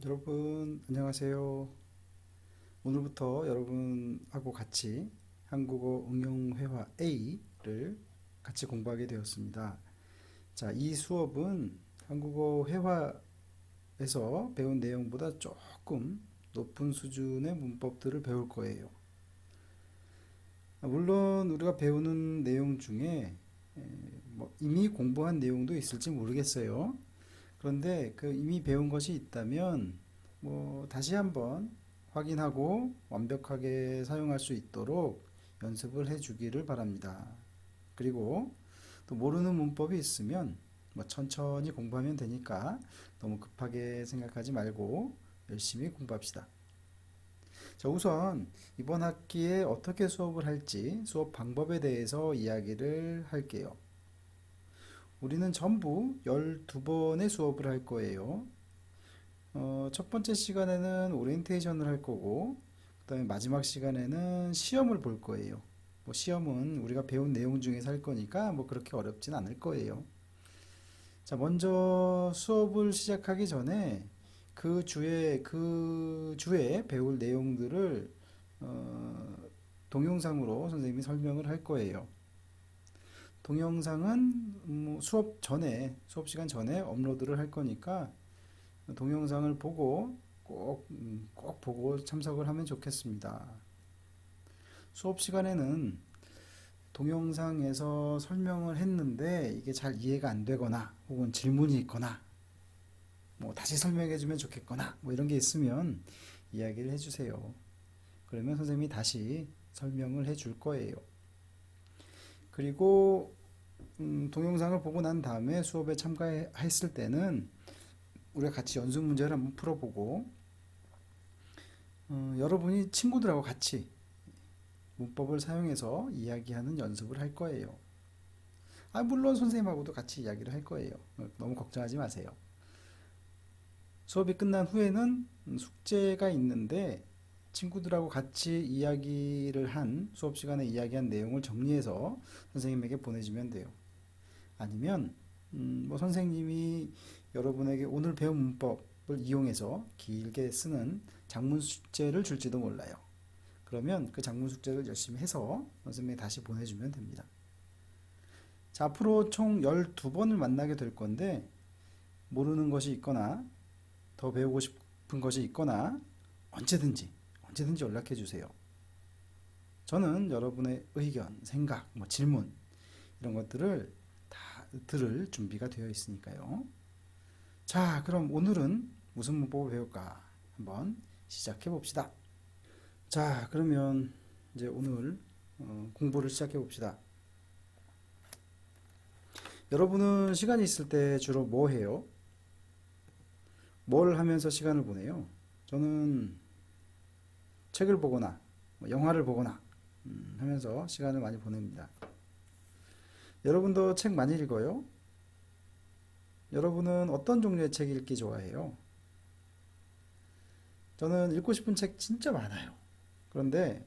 여러분, 안녕하세요. 오늘부터 여러분하고 같이 한국어 응용회화 A를 같이 공부하게 되었습니다. 자, 이 수업은 한국어 회화에서 배운 내용보다 조금 높은 수준의 문법들을 배울 거예요. 물론 우리가 배우는 내용 중에 뭐 이미 공부한 내용도 있을지 모르겠어요. 그런데 그 이미 배운 것이 있다면 뭐 다시 한번 확인하고 완벽하게 사용할 수 있도록 연습을 해 주기를 바랍니다. 그리고 또 모르는 문법이 있으면 뭐 천천히 공부하면 되니까 너무 급하게 생각하지 말고 열심히 공부합시다. 자, 우선 이번 학기에 어떻게 수업을 할지 수업 방법에 대해서 이야기를 할게요. 우리는 전부 12번의 수업을 할 거예요. 첫 번째 시간에는 오리엔테이션을 할 거고, 그 다음에 마지막 시간에는 시험을 볼 거예요. 뭐 시험은 우리가 배운 내용 중에서 할 거니까 뭐 그렇게 어렵진 않을 거예요. 자, 먼저 수업을 시작하기 전에 그 주에 배울 내용들을 어, 동영상으로 선생님이 설명을 할 거예요. 동영상은 수업 시간 전에 업로드를 할 거니까 동영상을 보고 꼭 보고 참석을 하면 좋겠습니다. 수업 시간에는 동영상에서 설명을 했는데 이게 잘 이해가 안 되거나 혹은 질문이 있거나 뭐 다시 설명해 주면 좋겠거나 뭐 이런 게 있으면 이야기를 해주세요. 그러면 선생님이 다시 설명을 해줄 거예요. 그리고 동영상을 보고 난 다음에 수업에 참가했을 때는 우리가 같이 연습 문제를 한번 풀어보고 여러분이 친구들하고 같이 문법을 사용해서 이야기하는 연습을 할 거예요. 물론 선생님하고도 같이 이야기를 할 거예요. 너무 걱정하지 마세요. 수업이 끝난 후에는 숙제가 있는데 친구들하고 같이 수업 시간에 이야기한 내용을 정리해서 선생님에게 보내주면 돼요. 아니면 뭐 선생님이 여러분에게 오늘 배운 문법을 이용해서 길게 쓰는 장문 숙제를 줄지도 몰라요. 그러면 그 장문 숙제를 열심히 해서 선생님이 다시 보내주면 됩니다. 자, 앞으로 총 12번을 만나게 될 건데 모르는 것이 있거나 더 배우고 싶은 것이 있거나 언제든지 연락해 주세요. 저는 여러분의 의견, 생각, 뭐 질문 이런 것들을 다 들을 준비가 되어 있으니까요. 자, 그럼 오늘은 무슨 문법을 배울까? 한번 시작해 봅시다. 자, 그러면 이제 오늘 공부를 시작해 봅시다. 여러분은 시간이 있을 때 주로 뭐 해요? 뭘 하면서 시간을 보내요? 저는 책을 보거나 뭐 영화를 보거나 하면서 시간을 많이 보냅니다. 여러분도 책 많이 읽어요? 여러분은 어떤 종류의 책 읽기 좋아해요? 저는 읽고 싶은 책 진짜 많아요. 그런데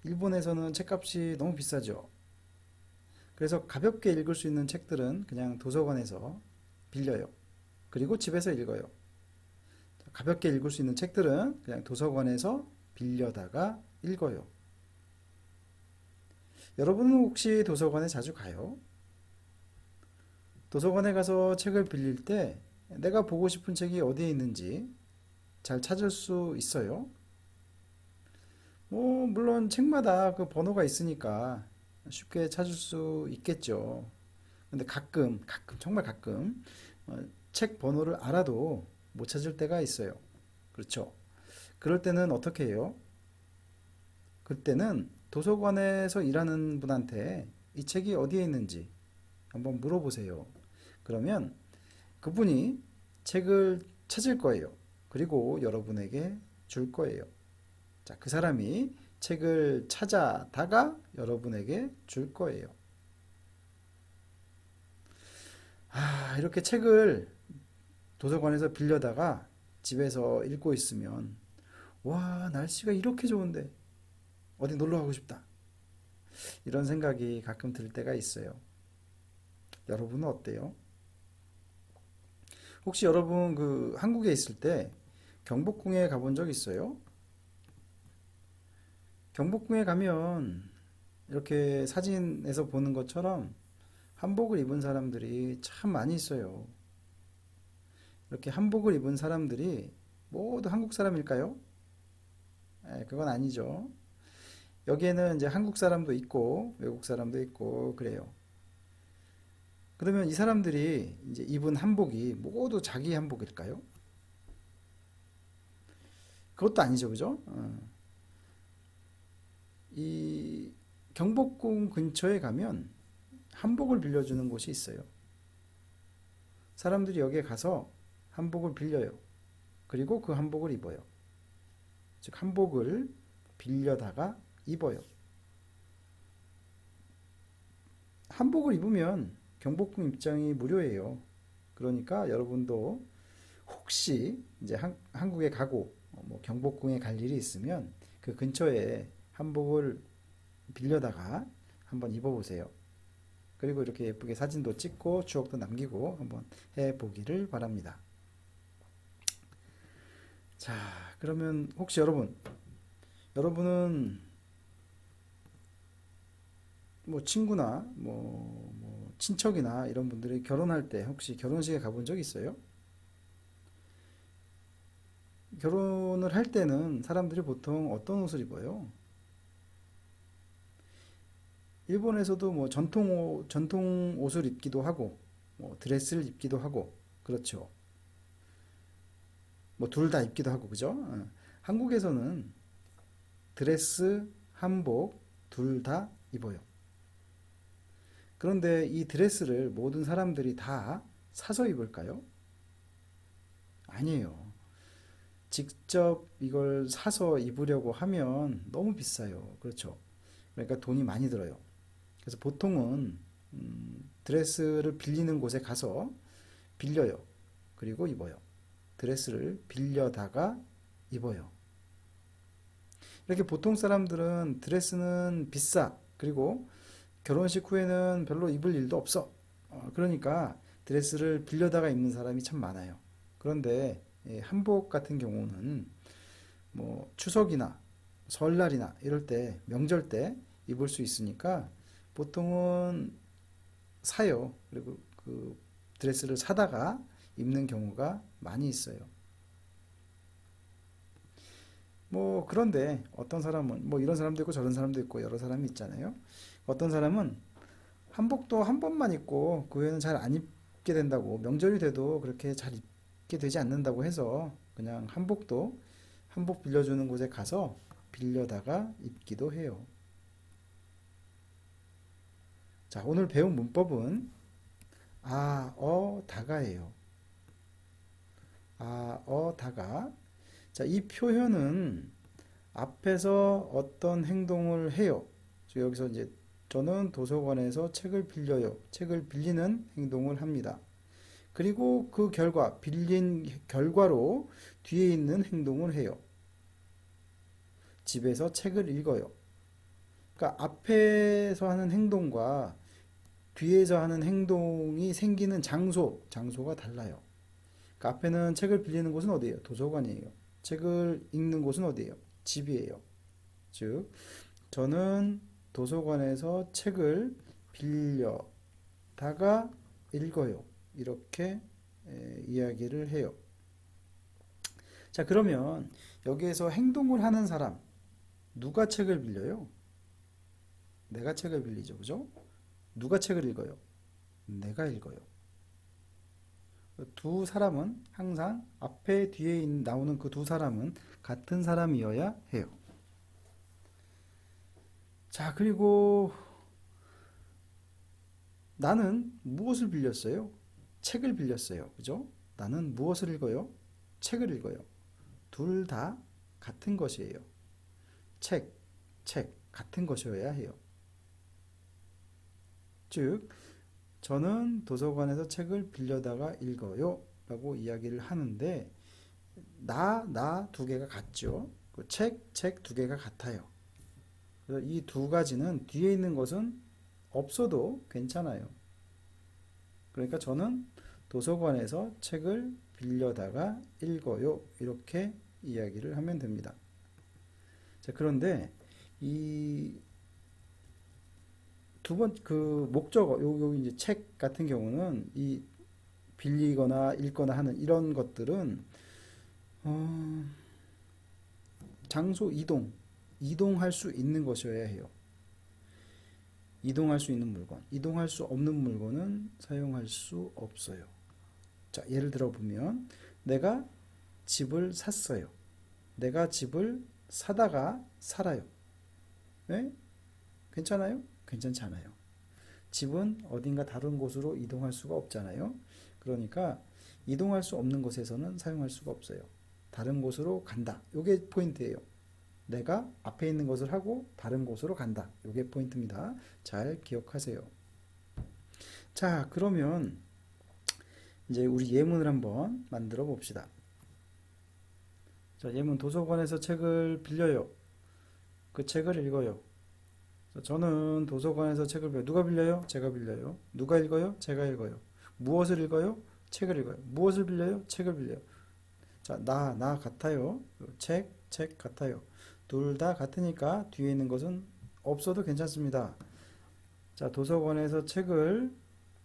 일본에서는 책값이 너무 비싸죠. 그래서 가볍게 읽을 수 있는 책들은 그냥 도서관에서 빌려요. 그리고 집에서 읽어요. 가볍게 읽을 수 있는 책들은 그냥 도서관에서 빌려다가 읽어요. 여러분은 혹시 도서관에 자주 가요? 도서관에 가서 책을 빌릴 때 내가 보고 싶은 책이 어디에 있는지 잘 찾을 수 있어요? 뭐, 물론 책마다 그 번호가 있으니까 쉽게 찾을 수 있겠죠. 근데 정말 가끔, 어, 책 번호를 알아도 못 찾을 때가 있어요. 그렇죠? 그럴 때는 어떻게 해요? 그때는 도서관에서 일하는 분한테 이 책이 어디에 있는지 한번 물어보세요. 그러면 그분이 책을 찾을 거예요. 그리고 여러분에게 줄 거예요. 자, 그 사람이 책을 찾아다가 여러분에게 줄 거예요. 이렇게 책을 도서관에서 빌려다가 집에서 읽고 있으면, 와, 날씨가 이렇게 좋은데, 어디 놀러 가고 싶다. 이런 생각이 가끔 들 때가 있어요. 여러분은 어때요? 혹시 여러분 그 한국에 있을 때 경복궁에 가본 적 있어요? 경복궁에 가면 이렇게 사진에서 보는 것처럼 한복을 입은 사람들이 참 많이 있어요. 이렇게 한복을 입은 사람들이 모두 한국 사람일까요? 그건 아니죠. 여기에는 이제 한국 사람도 있고 외국 사람도 있고 그래요. 그러면 이 사람들이 이제 입은 한복이 모두 자기 한복일까요? 그것도 아니죠, 그죠? 이 경복궁 근처에 가면 한복을 빌려주는 곳이 있어요. 사람들이 여기에 가서 한복을 빌려요. 그리고 그 한복을 입어요. 즉, 한복을 빌려다가 입어요. 한복을 입으면 경복궁 입장이 무료예요. 그러니까 여러분도 혹시 이제 한국에 가고 뭐 경복궁에 갈 일이 있으면 그 근처에 한복을 빌려다가 한번 입어보세요. 그리고 이렇게 예쁘게 사진도 찍고 추억도 남기고 한번 해보기를 바랍니다. 자, 그러면 혹시 여러분은 뭐 친구나 뭐 친척이나 이런 분들이 결혼할 때 혹시 결혼식에 가본 적 있어요? 결혼을 할 때는 사람들이 보통 어떤 옷을 입어요? 일본에서도 뭐 전통 옷을 입기도 하고, 뭐 드레스를 입기도 하고, 그렇죠. 뭐 둘 다 입기도 하고, 그죠? 한국에서는 드레스, 한복 둘 다 입어요. 그런데 이 드레스를 모든 사람들이 다 사서 입을까요? 아니에요. 직접 이걸 사서 입으려고 하면 너무 비싸요. 그렇죠. 그러니까 돈이 많이 들어요. 그래서 보통은 드레스를 빌리는 곳에 가서 빌려요. 그리고 입어요. 드레스를 빌려다가 입어요. 이렇게 보통 사람들은 드레스는 비싸. 그리고 결혼식 후에는 별로 입을 일도 없어. 그러니까 드레스를 빌려다가 입는 사람이 참 많아요. 그런데 한복 같은 경우는 뭐 추석이나 설날이나 이럴 때, 명절 때 입을 수 있으니까 보통은 사요. 그리고 그 드레스를 사다가 입는 경우가 많이 있어요. 뭐 그런데 어떤 사람은 뭐 이런 사람도 있고 저런 사람도 있고 여러 사람이 있잖아요. 어떤 사람은 한복도 한 번만 입고 그 후에는 잘 안 입게 된다고, 명절이 돼도 그렇게 잘 입게 되지 않는다고 해서 그냥 한복 빌려주는 곳에 가서 빌려다가 입기도 해요. 자, 오늘 배운 문법은 다가예요. 다가. 자, 이 표현은 앞에서 어떤 행동을 해요. 여기서 이제 저는 도서관에서 책을 빌려요. 책을 빌리는 행동을 합니다. 그리고 그 결과, 빌린 결과로 뒤에 있는 행동을 해요. 집에서 책을 읽어요. 그러니까 앞에서 하는 행동과 뒤에서 하는 행동이 생기는 장소가 달라요. 그 앞에는 책을 빌리는 곳은 어디예요? 도서관이에요. 책을 읽는 곳은 어디예요? 집이에요. 즉, 저는 도서관에서 책을 빌려다가 읽어요. 이렇게 이야기를 해요. 자, 그러면 여기에서 행동을 하는 사람, 누가 책을 빌려요? 내가 책을 빌리죠. 그죠? 누가 책을 읽어요? 내가 읽어요. 두 사람은 항상 앞에 뒤에 나오는 그 두 사람은 같은 사람이어야 해요. 자, 그리고 나는 무엇을 빌렸어요? 책을 빌렸어요. 그죠? 나는 무엇을 읽어요? 책을 읽어요. 둘 다 같은 것이에요. 책, 같은 것이어야 해요. 즉, 저는 도서관에서 책을 빌려다가 읽어요. 라고 이야기를 하는데, 나 두 개가 같죠. 그 책 두 개가 같아요. 그래서 이 두 가지는 뒤에 있는 것은 없어도 괜찮아요. 그러니까 저는 도서관에서 책을 빌려다가 읽어요. 이렇게 이야기를 하면 됩니다. 자, 그런데 이 두 번 그 목적어 요 이제 책 같은 경우는 이 빌리거나 읽거나 하는 이런 것들은 어, 장소 이동할 수 있는 것이어야 해요. 이동할 수 있는 물건, 이동할 수 없는 물건은 사용할 수 없어요. 자, 예를 들어 보면 내가 집을 샀어요. 내가 집을 사다가 살아요. 네? 괜찮아요? 괜찮지 않아요. 집은 어딘가 다른 곳으로 이동할 수가 없잖아요. 그러니까 이동할 수 없는 곳에서는 사용할 수가 없어요. 다른 곳으로 간다. 요게 포인트예요. 내가 앞에 있는 것을 하고 다른 곳으로 간다. 요게 포인트입니다. 잘 기억하세요. 자, 그러면 이제 우리 예문을 한번 만들어 봅시다. 자, 예문 도서관에서 책을 빌려요. 그 책을 읽어요. 저는 도서관에서 책을 빌려요. 누가 빌려요? 제가 빌려요. 누가 읽어요? 제가 읽어요. 무엇을 읽어요? 책을 읽어요. 무엇을 빌려요? 책을 빌려요. 자, 나 같아요. 책 같아요. 둘 다 같으니까 뒤에 있는 것은 없어도 괜찮습니다. 자, 도서관에서 책을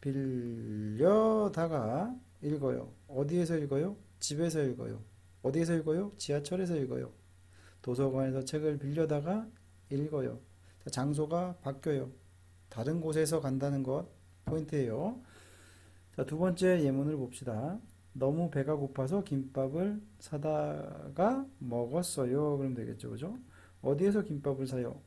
빌려다가 읽어요. 어디에서 읽어요? 집에서 읽어요. 어디에서 읽어요? 지하철에서 읽어요. 도서관에서 책을 빌려다가 읽어요. 자, 장소가 바뀌어요. 다른 곳에서 간다는 것 포인트예요. 자, 두 번째 예문을 봅시다. 너무 배가 고파서 김밥을 사다가 먹었어요. 그러면 되겠죠, 그죠? 어디에서 김밥을 사요?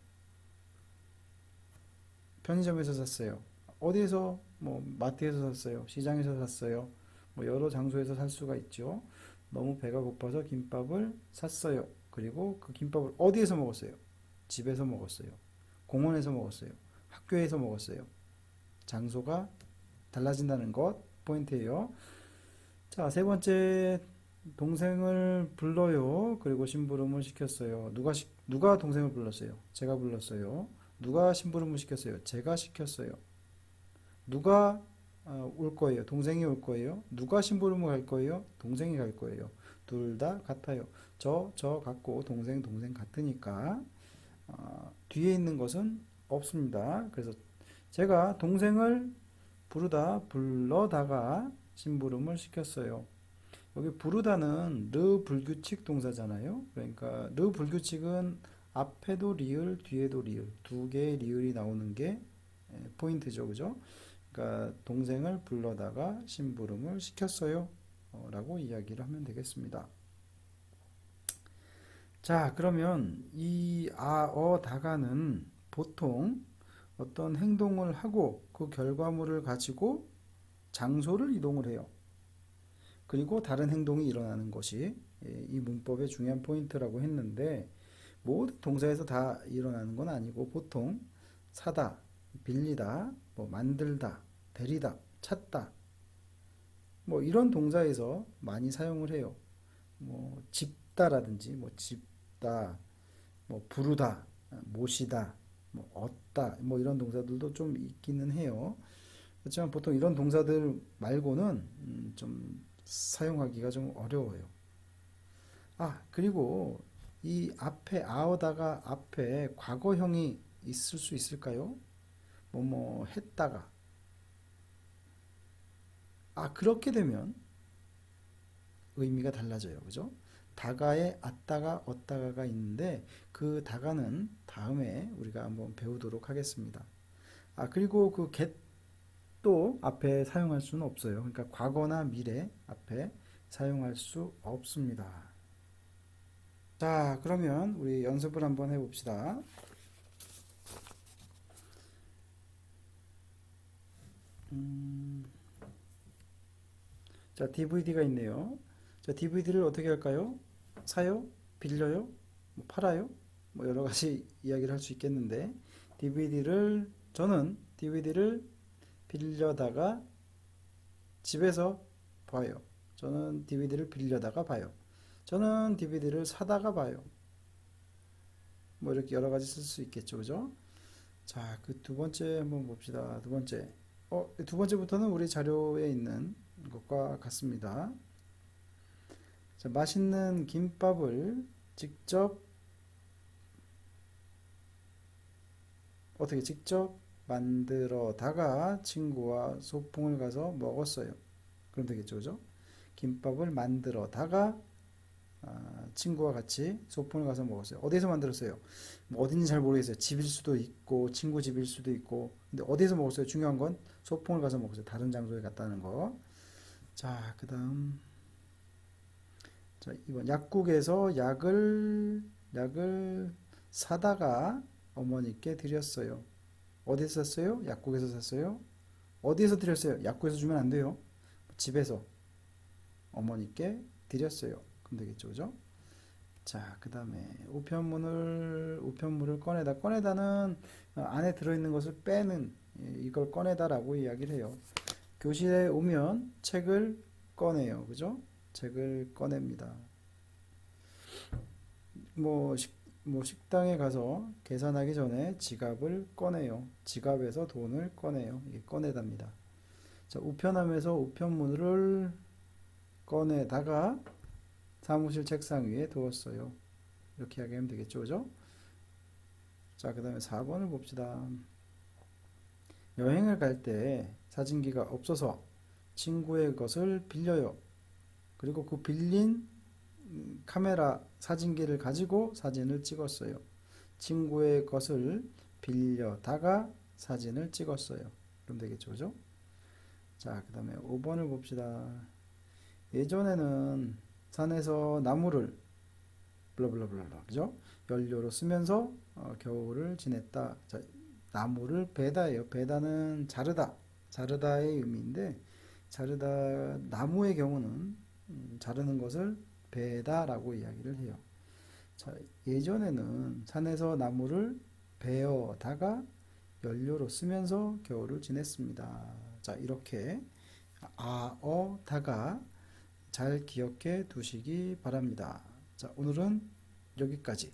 편의점에서 샀어요. 어디에서? 뭐 마트에서 샀어요. 시장에서 샀어요. 뭐 여러 장소에서 살 수가 있죠. 너무 배가 고파서 김밥을 샀어요. 그리고 그 김밥을 어디에서 먹었어요? 집에서 먹었어요. 공원에서 먹었어요. 학교에서 먹었어요. 장소가 달라진다는 것 포인트예요. 자, 세 번째 동생을 불러요. 그리고 심부름을 시켰어요. 누가 동생을 불렀어요? 제가 불렀어요. 누가 심부름을 시켰어요? 제가 시켰어요. 누가 올 거예요? 동생이 올 거예요. 누가 심부름을 갈 거예요? 동생이 갈 거예요. 둘 다 같아요. 저 같고 동생 같으니까 뒤에 있는 것은 없습니다. 그래서 제가 동생을 불러다가 심부름을 시켰어요. 여기 부르다는 르 불규칙 동사잖아요. 그러니까 르 불규칙은 앞에도 리을, 뒤에도 리을, 두 개의 리을이 나오는 게 포인트죠, 그죠? 그러니까 동생을 불러다가 심부름을 시켰어요. 라고 이야기를 하면 되겠습니다. 자, 그러면 이 다가는 보통 어떤 행동을 하고 그 결과물을 가지고 장소를 이동을 해요. 그리고 다른 행동이 일어나는 것이 이 문법의 중요한 포인트라고 했는데 모든 동사에서 다 일어나는 건 아니고 보통 사다, 빌리다, 뭐 만들다, 데리다, 찾다 뭐 이런 동사에서 많이 사용을 해요. 뭐 집다라든지 뭐 집다, 뭐 부르다, 모시다, 뭐 얻다 뭐 이런 동사들도 좀 있기는 해요. 그렇지만 보통 이런 동사들 말고는 좀 사용하기가 좀 어려워요. 그리고 이 앞에 아어다가 앞에 과거형이 있을 수 있을까요? 뭐뭐 했다가. 그렇게 되면 의미가 달라져요. 그죠? 다가에 앗다가 얻다가가 있는데 그 다가는 다음에 우리가 한번 배우도록 하겠습니다. 그리고 그 get도 앞에 사용할 수는 없어요. 그러니까 과거나 미래 앞에 사용할 수 없습니다. 자, 그러면 우리 연습을 한번 해봅시다. 자, DVD가 있네요. 자, DVD를 어떻게 할까요? 사요? 빌려요? 뭐 팔아요? 뭐 여러 가지 이야기를 할 수 있겠는데, 저는 DVD를 빌려다가 집에서 봐요. 저는 DVD를 빌려다가 봐요. 저는 DVD를 사다가 봐요. 뭐 이렇게 여러 가지 쓸 수 있겠죠, 그죠? 자, 그 두 번째 한번 봅시다. 두 번째. 두 번째부터는 우리 자료에 있는 것과 같습니다. 자, 맛있는 김밥을 직접 어떻게 직접 만들어다가 친구와 소풍을 가서 먹었어요. 그럼 되겠죠, 그죠? 김밥을 만들어다가 친구와 같이 소풍을 가서 먹었어요. 어디서 만들었어요? 뭐 어딘지 잘 모르겠어요. 집일 수도 있고 친구 집일 수도 있고. 근데 어디서 먹었어요? 중요한 건 소풍을 가서 먹었어요. 다른 장소에 갔다는 거. 자, 그다음 자, 2번 약국에서 약을 사다가 어머니께 드렸어요. 어디서 샀어요? 약국에서 샀어요. 어디에서 드렸어요? 약국에서 주면 안 돼요. 집에서 어머니께 드렸어요. 그럼 되겠죠, 그죠? 자, 그 다음에 우편물을 꺼내다는 안에 들어있는 것을 빼는 이걸 꺼내다라고 이야기를 해요. 교실에 오면 책을 꺼내요. 그죠? 책을 꺼냅니다. 뭐, 식당에 가서 계산하기 전에 지갑을 꺼내요. 지갑에서 돈을 꺼내요. 이게 꺼내답니다. 자, 우편함에서 우편물을 꺼내다가 사무실 책상 위에 두었어요. 이렇게 이야기하면 되겠죠, 그죠? 자, 그 다음에 4번을 봅시다. 여행을 갈 때 사진기가 없어서 친구의 것을 빌려요. 그리고 그 빌린 카메라 사진기를 가지고 사진을 찍었어요. 친구의 것을 빌려다가 사진을 찍었어요. 그럼 되겠죠, 그죠? 자, 그 다음에 5번을 봅시다. 예전에는 산에서 나무를 블라블라블라 그죠? 연료로 쓰면서 겨울을 지냈다. 자, 나무를 베다예요. 베다는 자르다의 의미인데 자르다 나무의 경우는 자르는 것을 베다라고 이야기를 해요. 자, 예전에는 산에서 나무를 베어다가 연료로 쓰면서 겨울을 지냈습니다. 자, 이렇게 다가 잘 기억해 두시기 바랍니다. 자, 오늘은 여기까지.